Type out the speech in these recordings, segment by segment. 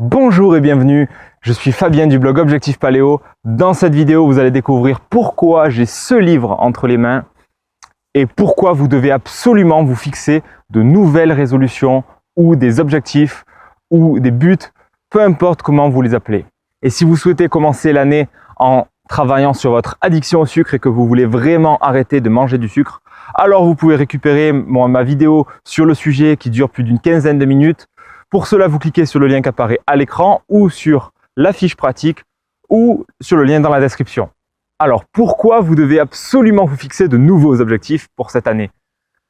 Bonjour et bienvenue, je suis Fabien du blog Objectif Paléo. Dans cette vidéo, vous allez découvrir pourquoi j'ai ce livre entre les mains et pourquoi vous devez absolument vous fixer de nouvelles résolutions ou des objectifs ou des buts, peu importe comment vous les appelez. Et si vous souhaitez commencer l'année en travaillant sur votre addiction au sucre et que vous voulez vraiment arrêter de manger du sucre, alors vous pouvez récupérer ma vidéo sur le sujet qui dure plus d'une quinzaine de minutes. Pour cela, vous cliquez sur le lien qui apparaît à l'écran ou sur la fiche pratique ou sur le lien dans la description. Alors, pourquoi vous devez absolument vous fixer de nouveaux objectifs pour cette année?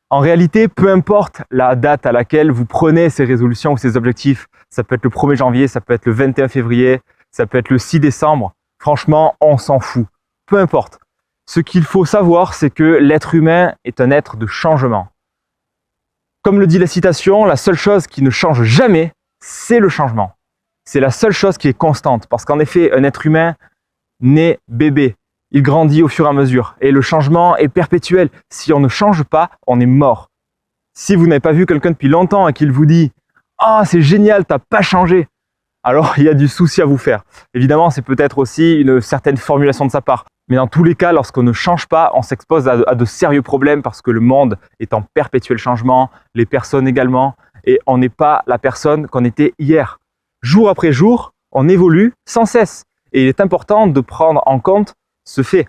En réalité, peu importe la date à laquelle vous prenez ces résolutions ou ces objectifs, ça peut être le 1er janvier, ça peut être le 21 février, ça peut être le 6 décembre, franchement, on s'en fout. Peu importe. Ce qu'il faut savoir, c'est que l'être humain est un être de changement. Comme le dit la citation, la seule chose qui ne change jamais, c'est le changement. C'est la seule chose qui est constante. Parce qu'en effet, un être humain naît bébé. Il grandit au fur et à mesure. Et le changement est perpétuel. Si on ne change pas, on est mort. Si vous n'avez pas vu quelqu'un depuis longtemps et qu'il vous dit « Ah, c'est génial, t'as pas changé », alors il y a du souci à vous faire. Évidemment, c'est peut-être aussi une certaine formulation de sa part. Mais dans tous les cas, lorsqu'on ne change pas, on s'expose à de sérieux problèmes parce que le monde est en perpétuel changement, les personnes également, et on n'est pas la personne qu'on était hier. Jour après jour, on évolue sans cesse. Et il est important de prendre en compte ce fait.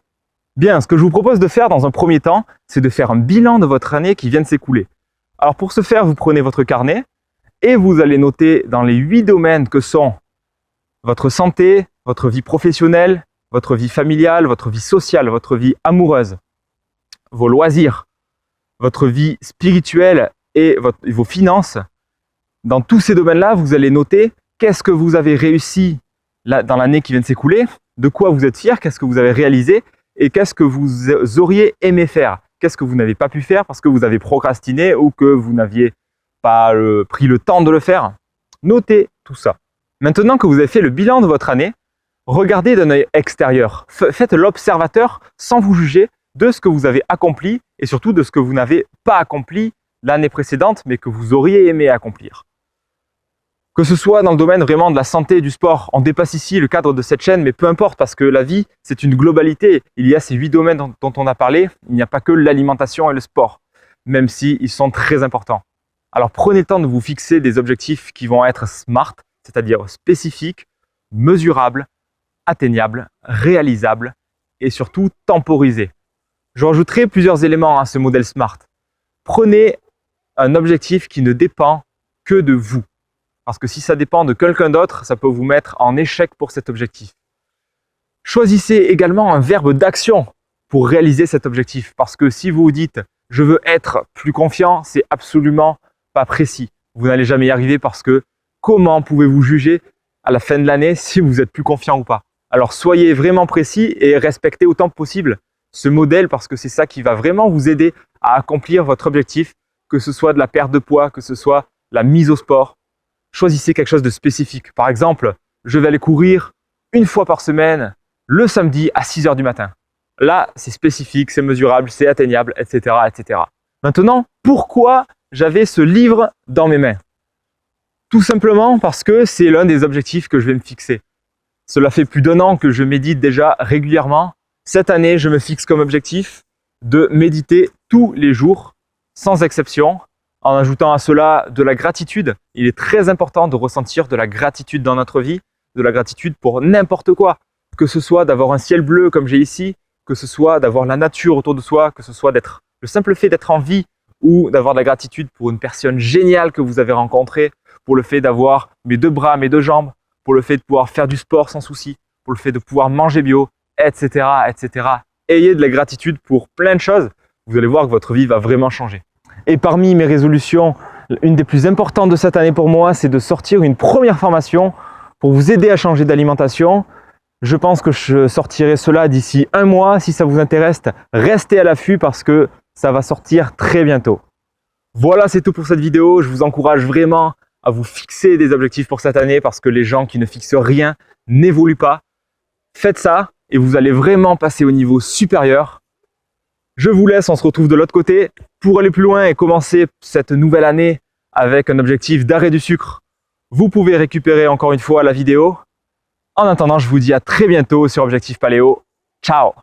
Bien, ce que je vous propose de faire dans un premier temps, c'est de faire un bilan de votre année qui vient de s'écouler. Alors pour ce faire, vous prenez votre carnet et vous allez noter dans les 8 domaines que sont votre santé, votre vie professionnelle, votre vie familiale, votre vie sociale, votre vie amoureuse, vos loisirs, votre vie spirituelle et vos finances. Dans tous ces domaines-là, vous allez noter qu'est-ce que vous avez réussi dans l'année qui vient de s'écouler, de quoi vous êtes fier, qu'est-ce que vous avez réalisé et qu'est-ce que vous auriez aimé faire, qu'est-ce que vous n'avez pas pu faire parce que vous avez procrastiné ou que vous n'aviez pas pris le temps de le faire. Notez tout ça. Maintenant que vous avez fait le bilan de votre année, regardez d'un œil extérieur. Faites l'observateur sans vous juger de ce que vous avez accompli et surtout de ce que vous n'avez pas accompli l'année précédente mais que vous auriez aimé accomplir. Que ce soit dans le domaine vraiment de la santé et du sport, on dépasse ici le cadre de cette chaîne, mais peu importe parce que la vie, c'est une globalité. Il y a ces 8 domaines dont on a parlé, il n'y a pas que l'alimentation et le sport, même s'ils sont très importants. Alors prenez le temps de vous fixer des objectifs qui vont être SMART, c'est-à-dire spécifiques, mesurables, atteignables, réalisables et surtout temporisés. Je rajouterai plusieurs éléments à ce modèle SMART. Prenez un objectif qui ne dépend que de vous. Parce que si ça dépend de quelqu'un d'autre, ça peut vous mettre en échec pour cet objectif. Choisissez également un verbe d'action pour réaliser cet objectif. Parce que si vous vous dites « je veux être plus confiant », c'est absolument pas précis. Vous n'allez jamais y arriver parce que comment pouvez-vous juger à la fin de l'année si vous êtes plus confiant ou pas? Alors soyez vraiment précis et respectez autant que possible ce modèle parce que c'est ça qui va vraiment vous aider à accomplir votre objectif, que ce soit de la perte de poids, que ce soit la mise au sport. Choisissez quelque chose de spécifique. Par exemple, je vais aller courir une fois par semaine, le samedi à 6 h du matin. Là, c'est spécifique, c'est mesurable, c'est atteignable, etc., etc. Maintenant, pourquoi j'avais ce livre dans mes mains? Tout simplement parce que c'est l'un des objectifs que je vais me fixer. Cela fait plus d'1 an que je médite déjà régulièrement. Cette année, je me fixe comme objectif de méditer tous les jours, sans exception, en ajoutant à cela de la gratitude. Il est très important de ressentir de la gratitude dans notre vie, de la gratitude pour n'importe quoi. Que ce soit d'avoir un ciel bleu comme j'ai ici, que ce soit d'avoir la nature autour de soi, que ce soit le simple fait d'être en vie ou d'avoir de la gratitude pour une personne géniale que vous avez rencontrée, pour le fait d'avoir mes 2 bras, mes 2 jambes, pour le fait de pouvoir faire du sport sans souci, pour le fait de pouvoir manger bio, etc., etc. Ayez de la gratitude pour plein de choses. Vous allez voir que votre vie va vraiment changer. Et parmi mes résolutions, une des plus importantes de cette année pour moi, c'est de sortir une première formation pour vous aider à changer d'alimentation. Je pense que je sortirai cela d'ici 1 mois. Si ça vous intéresse, restez à l'affût parce que ça va sortir très bientôt. Voilà, c'est tout pour cette vidéo. Je vous encourage vraiment à vous fixer des objectifs pour cette année parce que les gens qui ne fixent rien n'évoluent pas. Faites ça et vous allez vraiment passer au niveau supérieur. Je vous laisse, on se retrouve de l'autre côté pour aller plus loin et commencer cette nouvelle année avec un objectif d'arrêt du sucre, vous pouvez récupérer encore une fois la vidéo. En attendant, je vous dis à très bientôt sur Objectif Paléo. Ciao!